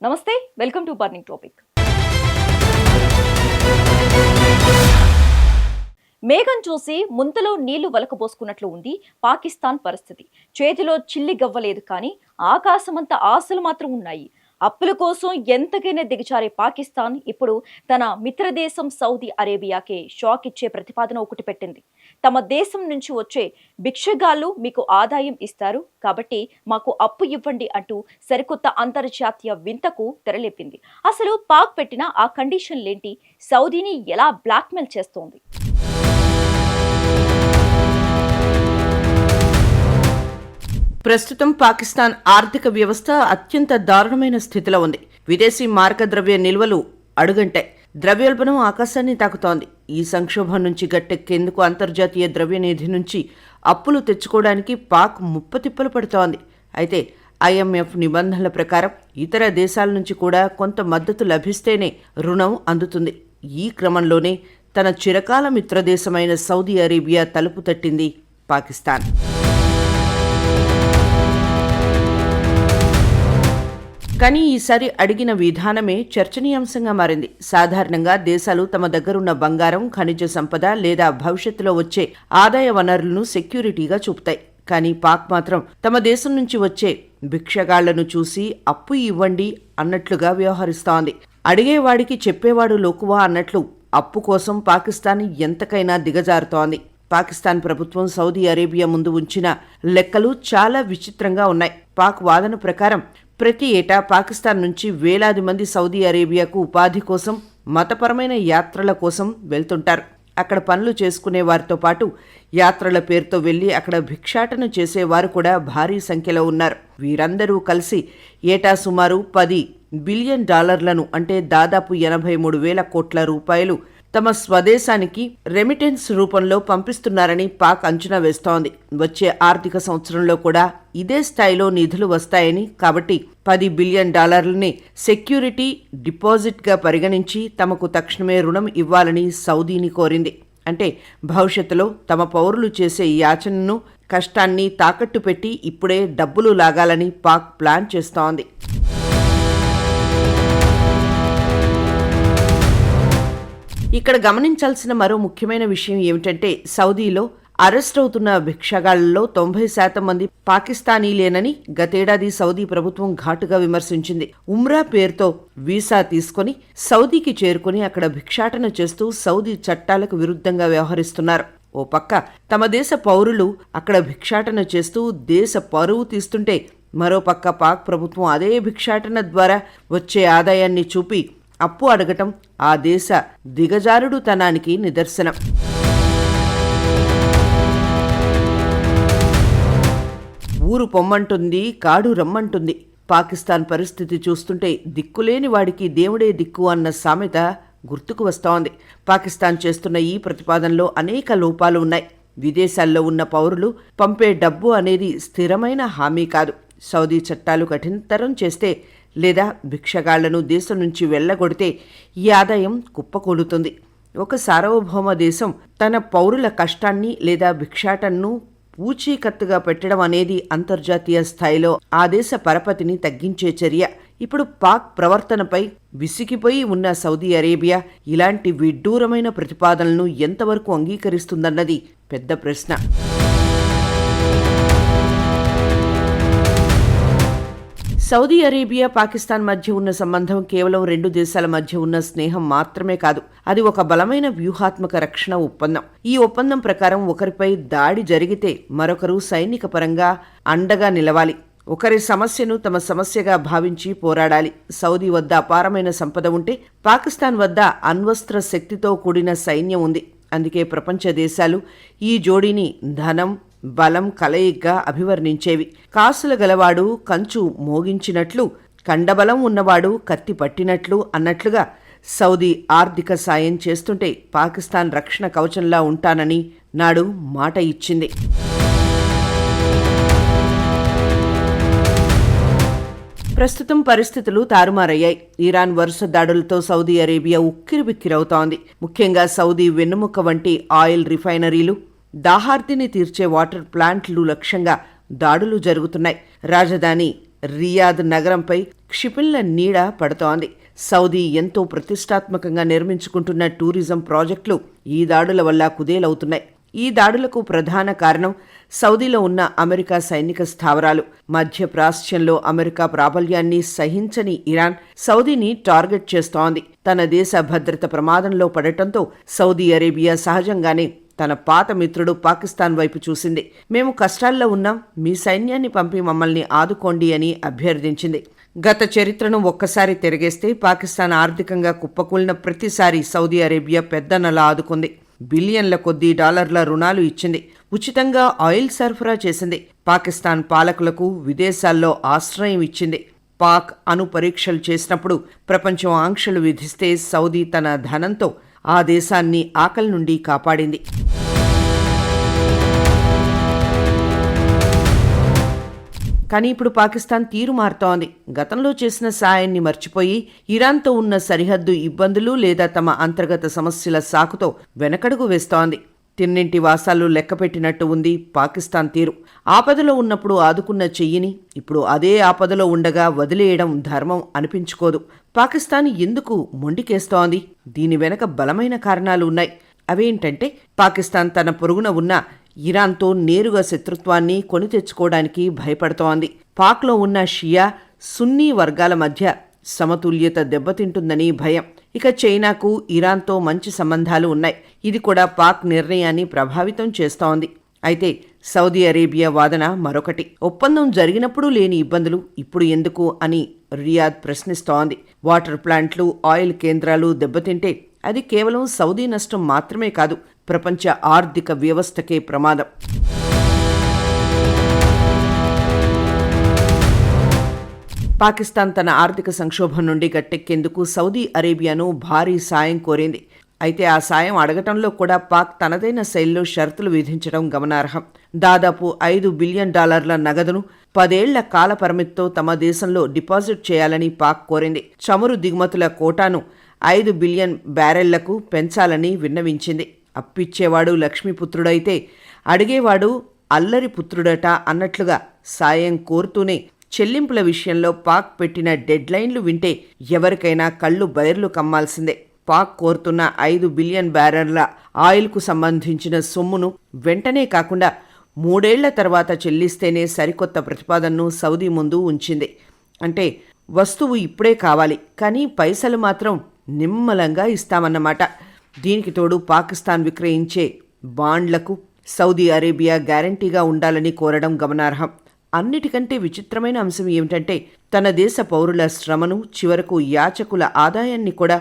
నమస్తే, welcome to burning topic. మేఘం చూసి ముంతలో నీళ్లు వలకబోసుకున్నట్లు ఉంది పాకిస్తాన్ పరిస్థితి. చేతిలో చిల్లి గవ్వలేదు, కానీ ఆకాశమంత ఆశలు మాత్రం ఉన్నాయి. అప్పుల కోసం ఎంతకైనా దిగజారే పాకిస్తాన్ ఇప్పుడు తన మిత్రదేశం సౌదీ అరేబియాకే షాక్ ఇచ్చే ప్రతిపాదన ఒకటి పెట్టింది. తమ దేశం నుంచి వచ్చే భిక్షగాళ్లు మీకు ఆదాయం ఇస్తారు, కాబట్టి మాకు అప్పు ఇవ్వండి అంటూ సరికొత్త అంతర్జాతీయ వింతకు తెరలేపింది. అసలు పాక్ పెట్టిన ఆ కండిషన్లేంటి? సౌదీని ఎలా బ్లాక్మెయిల్ చేస్తోంది? ప్రస్తుతం పాకిస్తాన్ ఆర్థిక వ్యవస్థ అత్యంత దారుణమైన స్థితిలో ఉంది. విదేశీ మార్క ద్రవ్య నిల్వలు అడుగంటాయి. ద్రవ్యోల్బణం ఆకాశాన్ని తాకుతోంది. ఈ సంక్షోభం నుంచి గట్టెక్కేందుకు అంతర్జాతీయ ద్రవ్యనిధి నుంచి అప్పులు తెచ్చుకోవడానికి పాక్ ముప్పతిప్పలు పడుతోంది. అయితే IMF నిబంధనల ప్రకారం ఇతర దేశాల నుంచి కూడా కొంత మద్దతు లభిస్తేనే రుణం అందుతుంది. ఈ క్రమంలోనే తన చిరకాల మిత్రదేశమైన సౌదీ అరేబియా తలుపు తట్టింది పాకిస్తాన్. కానీ ఈసారి అడిగిన విధానమే చర్చనీయాంశంగా మారింది. సాధారణంగా దేశాలు తమ దగ్గరున్న బంగారం, ఖనిజ సంపద లేదా భవిష్యత్తులో వచ్చే ఆదాయ వనరులను సెక్యూరిటీగా చూపుతాయి. కానీ పాక్ మాత్రం తమ దేశం నుంచి వచ్చే భిక్షగాళ్లను చూసి అప్పు ఇవ్వండి అన్నట్లుగా వ్యవహరిస్తోంది. అడిగేవాడికి చెప్పేవాడు లోకువా అన్నట్లు అప్పు కోసం పాకిస్తాన్ ఎంతకైనా దిగజారుతోంది. పాకిస్తాన్ ప్రభుత్వం సౌదీ అరేబియా ముందు ఉంచిన లెక్కలు చాలా విచిత్రంగా ఉన్నాయి. పాక్ వాదన ప్రకారం ప్రతి ఏటా పాకిస్తాన్ నుంచి వేలాది మంది సౌదీ అరేబియాకు ఉపాధి కోసం, మతపరమైన యాత్రల కోసం వెళ్తుంటారు. అక్కడ పనులు చేసుకునే వారితో పాటు యాత్రల పేరుతో వెళ్లి అక్కడ భిక్షాటన చేసేవారు కూడా భారీ సంఖ్యలో ఉన్నారు. వీరందరూ కలిసి ఏటా సుమారు $10 బిలియన్ అంటే దాదాపు 83,000 కోట్ల రూపాయలు తమ స్వదేశానికి రెమిటెన్స్ రూపంలో పంపిస్తున్నారని పాక్ అంచనా వేస్తోంది. వచ్చే ఆర్థిక సంవత్సరంలో కూడా ఇదే స్థాయిలో నిధులు వస్తాయని, కాబట్టి $10 బిలియన్ సెక్యూరిటీ డిపాజిట్గా పరిగణించి తమకు తక్షణమే రుణం ఇవ్వాలని సౌదీని కోరింది. అంటే భవిష్యత్తులో తమ పౌరులు చేసే యాచనను, కష్టాన్ని తాకట్టు పెట్టి ఇప్పుడే డబ్బులు లాగాలని పాక్ ప్లాన్ చేస్తోంది. ఇక్కడ గమనించాల్సిన మరో ముఖ్యమైన విషయం ఏమిటంటే, సౌదీలో అరెస్ట్ అవుతున్న భిక్షగాళ్లలో 90% మంది పాకిస్తానీలేనని గతేడాది సౌదీ ప్రభుత్వం ఘాటుగా విమర్శించింది. ఉమ్రా పేరుతో వీసా తీసుకుని సౌదీకి చేరుకుని అక్కడ భిక్షాటన చేస్తూ సౌదీ చట్టాలకు విరుద్ధంగా వ్యవహరిస్తున్నారు. ఓ పక్క తమ దేశ పౌరులు అక్కడ భిక్షాటన చేస్తూ దేశ పరువు తీస్తుంటే, మరోపక్క పాక్ ప్రభుత్వం అదే భిక్షాటన ద్వారా వచ్చే ఆదాయాన్ని చూపి అప్పు అడగటం ఆ దేశ దిగజారుడుతనానికి నిదర్శనం. ఊరు పొమ్మంటుంది, కాడు రమ్మంటుంది. పాకిస్తాన్ పరిస్థితి చూస్తుంటే దిక్కులేని వాడికి దేవుడే దిక్కు అన్న సామెత గుర్తుకు వస్తోంది. పాకిస్తాన్ చేస్తున్న ఈ ప్రతిపాదనలో అనేక లోపాలు ఉన్నాయి. విదేశాల్లో ఉన్న పౌరులు పంపే డబ్బు అనేది స్థిరమైన హామీ కాదు. సౌదీ చట్టాలు కఠినతరం చేస్తే లేదా భిక్షగాళ్లను దేశం నుంచి వెళ్లగొడితే ఈ ఆదాయం కుప్పకూలుతుంది. ఒక సార్వభౌమ దేశం తన పౌరుల కష్టాన్ని లేదా భిక్షాటనను పూచీకత్తుగా పెట్టడం అనేది అంతర్జాతీయ స్థాయిలో ఆ దేశ పరపతిని తగ్గించే చర్య. ఇప్పుడు పాక్ ప్రవర్తనపై విసిగిపోయి ఉన్న సౌదీ అరేబియా ఇలాంటి విడ్డూరమైన ప్రతిపాదనలను ఎంతవరకు అంగీకరిస్తుందన్నది పెద్ద ప్రశ్న. సౌదీ అరేబియా, పాకిస్తాన్ మధ్య ఉన్న సంబంధం కేవలం 2 దేశాల మధ్య ఉన్న స్నేహం మాత్రమే కాదు. అది ఒక బలమైన వ్యూహాత్మక రక్షణ ఒప్పందం. ఈ ఒప్పందం ప్రకారం ఒకరిపై దాడి జరిగితే మరొకరు సైనిక పరంగా అండగా నిలవాలి. ఒకరి సమస్యను తమ సమస్యగా భావించి పోరాడాలి. సౌదీ వద్ద అపారమైన సంపద ఉంటే పాకిస్తాన్ వద్ద అణ్వస్త్ర శక్తితో కూడిన సైన్యం ఉంది. అందుకే ప్రపంచ దేశాలు ఈ జోడీని ధనం, బలం కలయిగ్గా అభివర్ణించేవి. కాసుల గలవాడు కంచు మోగించినట్లు, కండబలం ఉన్నవాడు కత్తి పట్టినట్లు అన్నట్లుగా సౌదీ ఆర్థిక సాయం చేస్తుంటే పాకిస్తాన్ రక్షణ కవచంలా ఉంటానని నాడు మాట ఇచ్చింది. ప్రస్తుతం పరిస్థితులు తారుమారయ్యాయి. ఇరాన్ వరుస దాడులతో సౌదీ అరేబియా ఉక్కిరిబిక్కిరవుతోంది. ముఖ్యంగా సౌదీ వెన్నెముక వంటి ఆయిల్ రిఫైనరీలు, దాహార్తిని తీర్చే వాటర్ ప్లాంట్లు లక్ష్యంగా దాడులు జరుగుతున్నాయి. రాజధాని రియాద్ నగరంపై క్షిపణుల నీడ పడుతోంది. సౌదీ ఎంతో ప్రతిష్టాత్మకంగా నిర్మించుకుంటున్న టూరిజం ప్రాజెక్టులు ఈ దాడుల వల్ల కుదేలవుతున్నాయి. ఈ దాడులకు ప్రధాన కారణం సౌదీలో ఉన్న అమెరికా సైనిక స్థావరాలు. మధ్యప్రాచ్యంలో అమెరికా ప్రాబల్యాన్ని సహించని ఇరాన్ సౌదీని టార్గెట్ చేస్తోంది. తన దేశ భద్రత ప్రమాదంలో పడటంతో సౌదీ అరేబియా సహజంగానే తన పాత మిత్రుడు పాకిస్తాన్ వైపు చూసింది. మేము కష్టాల్లో ఉన్నాం, మీ సైన్యాన్ని పంపి మమ్మల్ని ఆదుకోండి అని అభ్యర్థించింది. గత చరిత్రను ఒక్కసారి తిరిగేస్తే పాకిస్తాన్ ఆర్థికంగా కుప్పకూలిన ప్రతిసారి సౌదీ అరేబియా పెద్దన్నలా ఆదుకుంది. బిలియన్ల కొద్దీ డాలర్ల రుణాలు ఇచ్చింది. ఉచితంగా ఆయిల్ సరఫరా చేసింది. పాకిస్తాన్ పాలకులకు విదేశాల్లో ఆశ్రయం ఇచ్చింది. పాక్ అణు పరీక్షలు చేసినప్పుడు ప్రపంచం ఆంక్షలు విధిస్తే సౌదీ తన ధనంతో ఆ దేశాన్ని ఆకలి నుండి కాపాడింది. కానీ ఇప్పుడు పాకిస్తాన్ తీరు మారుతోంది. గతంలో చేసిన సాయాన్ని మర్చిపోయి ఇరాన్తో ఉన్న సరిహద్దు ఇబ్బందులు లేదా తమ అంతర్గత సమస్యల సాకుతో వెనకడుగు వేస్తోంది. తిన్నింటి వాసాలు లెక్కపెట్టినట్టు ఉంది పాకిస్తాన్ తీరు. ఆపదలో ఉన్నప్పుడు ఆదుకున్న చెయ్యిని ఇప్పుడు అదే ఆపదలో ఉండగా వదిలేయడం ధర్మం అనిపించుకోదు. పాకిస్తాన్ ఎందుకు మొండికేస్తోంది? దీని వెనక బలమైన కారణాలు ఉన్నాయి. అవేంటంటే, పాకిస్తాన్ తన పొరుగున ఉన్న ఇరాన్తో నేరుగా శత్రుత్వాన్ని కొని తెచ్చుకోవడానికి భయపడుతోంది. పాక్లో ఉన్న షియా, సున్నీ వర్గాల మధ్య సమతుల్యత దెబ్బతింటుందని భయం. ఇక చైనాకు ఇరాన్తో మంచి సంబంధాలు ఉన్నాయి. ఇది కూడా పాక్ నిర్ణయాన్ని ప్రభావితం చేస్తోంది. అయితే సౌదీ అరేబియా వాదన మరొకటి. ఒప్పందం జరిగినప్పుడు లేని ఇబ్బందులు ఇప్పుడు ఎందుకు అని రియాద్ ప్రశ్నిస్తోంది. వాటర్ ప్లాంట్లు, ఆయిల్ కేంద్రాలు దెబ్బతింటే అది కేవలం సౌదీ నష్టం మాత్రమే కాదు, ప్రపంచ ఆర్థిక వ్యవస్థకే ప్రమాదం. పాకిస్తాన్ తన ఆర్థిక సంక్షోభం నుండి గట్టెక్కేందుకు సౌదీ అరేబియాను భారీ సాయం కోరింది. అయితే ఆ సాయం అడగటంలో కూడా పాక్ తనదైన శైలిలో షరతులు విధించడం గమనార్హం. దాదాపు $5 బిలియన్ నగదును 10 ఏళ్ల కాల పరిమితితో తమ దేశంలో డిపాజిట్ చేయాలని పాక్ కోరింది. చమురు దిగుమతుల కోటాను 5 బిలియన్ బ్యారెళ్లకు పెంచాలని విన్నవించింది. అప్పిచ్చేవాడు లక్ష్మీపుత్రుడైతే అడిగేవాడు అల్లరి పుత్రుడట అన్నట్లుగా సాయం కోరుతూనే చెల్లింపుల విషయంలో పాక్ పెట్టిన డెడ్లైన్లు వింటే ఎవరికైనా కళ్ళు బైర్లు కమ్మాల్సిందే. పాక్ కోరుతున్న 5 బిలియన్ బ్యారెళ్ల ఆయిల్కు సంబంధించిన సొమ్మును వెంటనే కాకుండా 3 ఏళ్ల తర్వాత చెల్లిస్తేనే సరికొత్త ప్రతిపాదనను సౌదీ ముందు ఉంచింది. అంటే వస్తువు ఇప్పుడే కావాలి, కానీ పైసలు మాత్రం నిమ్మలంగా ఇస్తామన్నమాట. దీనికి తోడు పాకిస్తాన్ విక్రయించే బాండ్లకు సౌదీ అరేబియా గ్యారంటీగా ఉండాలని కోరడం గమనార్హం. అన్నిటికంటే విచిత్రమైన అంశం ఏమిటంటే, తన దేశ పౌరుల శ్రమను, చివరకు యాచకుల ఆదాయాన్ని కూడా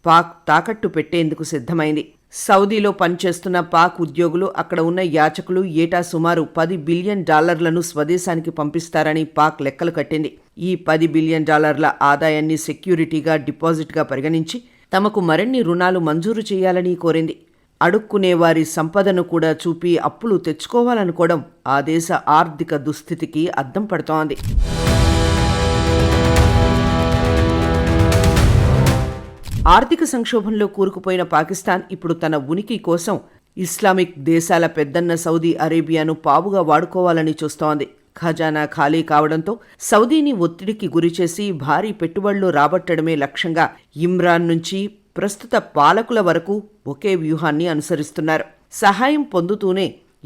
పాక్ తాకట్టు పెట్టేందుకు సిద్ధమైంది. సౌదీలో పనిచేస్తున్న పాక్ ఉద్యోగులు, అక్కడ ఉన్న యాచకులు ఏటా సుమారు $10 బిలియన్ స్వదేశానికి పంపిస్తారని పాక్ లెక్కలు కట్టింది. ఈ $10 బిలియన్ ఆదాయాన్ని సెక్యూరిటీగా, డిపాజిట్గా పరిగణించి తమకు మరిన్ని రుణాలు మంజూరు చేయాలని కోరింది. అడుక్కునేవారి సంపదను కూడా చూపి అప్పులు తెచ్చుకోవాలనుకోవడం ఆ దేశ ఆర్థిక దుస్థితికి అద్దం పడుతోంది. ఆర్థిక సంక్షోభంలో కూరుకుపోయిన పాకిస్తాన్ ఇప్పుడు తన ఉనికి కోసం ఇస్లామిక్ దేశాల పెద్దన్న సౌదీ అరేబియాను పావుగా వాడుకోవాలని చూస్తోంది. ఖజానా ఖాళీ కావడంతో సౌదీని ఒత్తిడికి గురిచేసి భారీ పెట్టుబడులు రాబట్టడమే లక్ష్యంగా ఇమ్రాన్ నుంచి ప్రస్తుత పాలకుల వరకు ఒకే వ్యూహాన్ని అనుసరిస్తున్నారు. సహాయం పొందుతూనే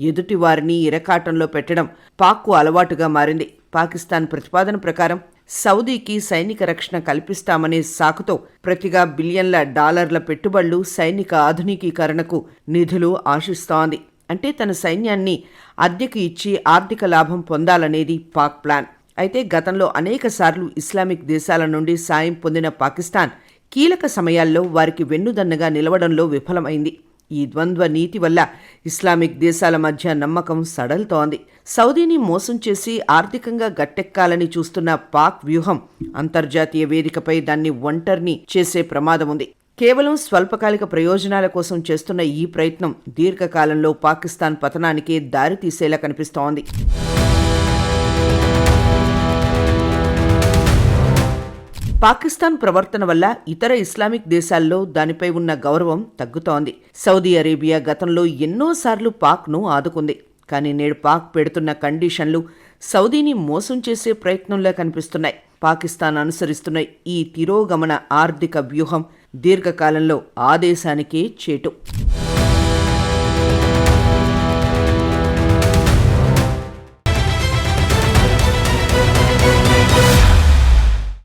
ఎదుటివారిని ఇరకాటంలో పెట్టడం పాక్కు అలవాటుగా మారింది. పాకిస్తాన్ ప్రతిపాదన ప్రకారం సౌదీకి సైనిక రక్షణ కల్పిస్తామనే సాకుతో ప్రతిగా $బిలియన్ల పెట్టుబడులు, సైనిక ఆధునికీకరణకు నిధులు ఆశిస్తోంది. అంటే తన సైన్యాన్ని అద్దెకు ఇచ్చి ఆర్థిక లాభం పొందాలనేది పాక్ ప్లాన్. అయితే గతంలో అనేకసార్లు ఇస్లామిక్ దేశాల నుండి సాయం పొందిన పాకిస్తాన్ కీలక సమయాల్లో వారికి వెన్నుదన్నగా నిలవడంలో విఫలమైంది. ఈ ద్వంద్వ నీతి వల్ల ఇస్లామిక్ దేశాల మధ్య నమ్మకం సడలుతోంది. సౌదీని మోసం చేసి ఆర్థికంగా గట్టెక్కాలని చూస్తున్న పాక్ వ్యూహం అంతర్జాతీయ వేదికపై దాన్ని ఒంటరిని చేసే ప్రమాదం ఉంది. కేవలం స్వల్పకాలిక ప్రయోజనాల కోసం చేస్తున్న ఈ ప్రయత్నం దీర్ఘకాలంలో పాకిస్తాన్ పతనానికే దారితీసేలా కనిపిస్తోంది. పాకిస్తాన్ ప్రవర్తన వల్ల ఇతర ఇస్లామిక్ దేశాల్లో దానిపై ఉన్న గౌరవం తగ్గుతోంది. సౌదీ అరేబియా గతంలో ఎన్నోసార్లు పాక్ను ఆదుకుంది. కానీ నేడు పాక్ పెడుతున్న కండిషన్లు సౌదీని మోసం చేసే ప్రయత్నంలో కనిపిస్తున్నాయి. పాకిస్తాన్ అనుసరిస్తున్న ఈ తిరోగమన ఆర్థిక వ్యూహం దీర్ఘకాలంలో ఆ దేశానికే చేటు.